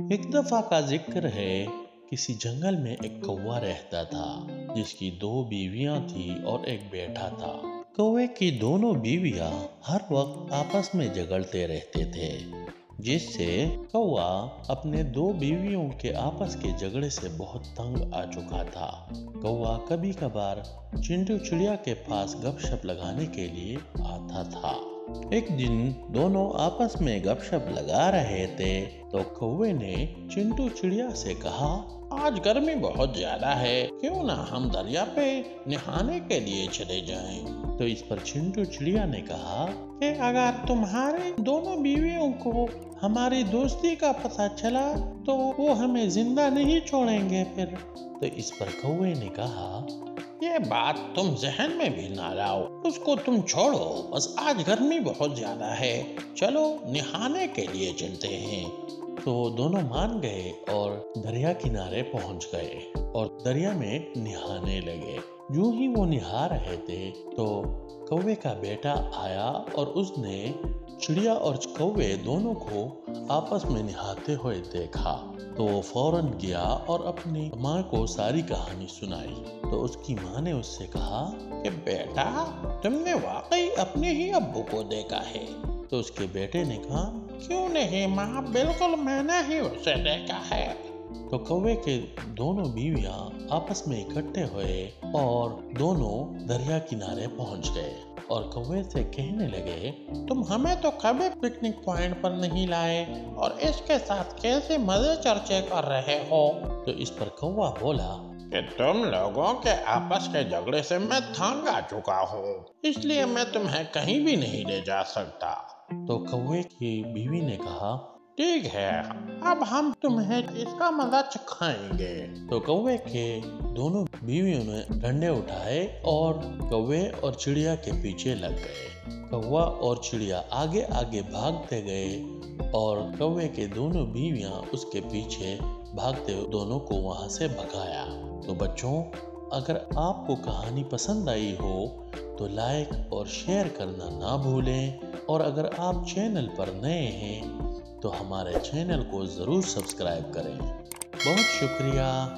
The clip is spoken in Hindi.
एक दफा का जिक्र है। किसी जंगल में एक कौवा रहता था जिसकी दो बीवियां थी और एक बेटा था। कौवे की दोनों बीवियां हर वक्त आपस में झगड़ते रहते थे, जिससे कौवा अपने दो बीवियों के आपस के झगड़े से बहुत तंग आ चुका था। कौवा कभी कभार चिंटू चिड़िया के पास गपशप लगाने के लिए आता था। एक दिन दोनों आपस में गपशप लगा रहे थे तो कौवे ने चिंटू चिड़िया से कहा, आज गर्मी बहुत ज्यादा है, क्यों ना हम दरिया पे नहाने के लिए चले जाएं। तो इस पर चिंटू चिड़िया ने कहा कि अगर तुम्हारे दोनों बीवियों को हमारी दोस्ती का पता चला तो वो हमें जिंदा नहीं छोड़ेंगे फिर। तो इस पर कौवे ने कहा, ये बात तुम जहन में भी ना लाओ, उसको तुम छोड़ो, बस आज गर्मी बहुत ज्यादा है, चलो नहाने के लिए चलते हैं। तो दोनों मान गए और दरिया किनारे पहुंच गए और दरिया में नहाने लगे। यूं ही वो नहा रहे थे तो कौवे का बेटा आया और उसने चिड़िया और कौवे दोनों को आपस में नहाते हुए देखा तो वो फौरन गया और अपनी माँ को सारी कहानी सुनाई। तो उसकी माँ ने उससे कहा कि बेटा, तुमने वाकई अपने ही अब्बू को देखा है। तो उसके बेटे ने कहा, क्यों नहीं माँ, बिल्कुल मैंने ही उसे देखा है। तो कौवे के दोनों बीवियां आपस में इकट्ठे हुए और दोनों दरिया किनारे पहुंच गए और कौवे से कहने लगे, तुम हमें तो कभी पिकनिक पॉइंट पर नहीं लाए और इसके साथ कैसे मजे चर्चे कर रहे हो। तो इस पर कौवा बोला कि तुम लोगों के आपस के झगड़े से मैं तंग आ चुका हूँ, इसलिए मैं तुम्हें कहीं भी नहीं ले जा सकता। तो कौवे की बीवी ने कहा, ठीक है, अब हम तुम्हें इसका मजा चखाएंगे। तो कौवे के दोनों बीवियों ने डंडे उठाए और कौवे और चिड़िया के पीछे लग गए। कौवा और चिड़िया आगे आगे भागते गए और कौवे के दोनों बीवियां उसके पीछे भागते दोनों को वहां से भगाया। तो बच्चों, अगर आपको कहानी पसंद आई हो तो लाइक और शेयर करना ना भूलें और अगर आप चैनल पर नए हैं तो हमारे चैनल को ज़रूर सब्सक्राइब करें। बहुत शुक्रिया।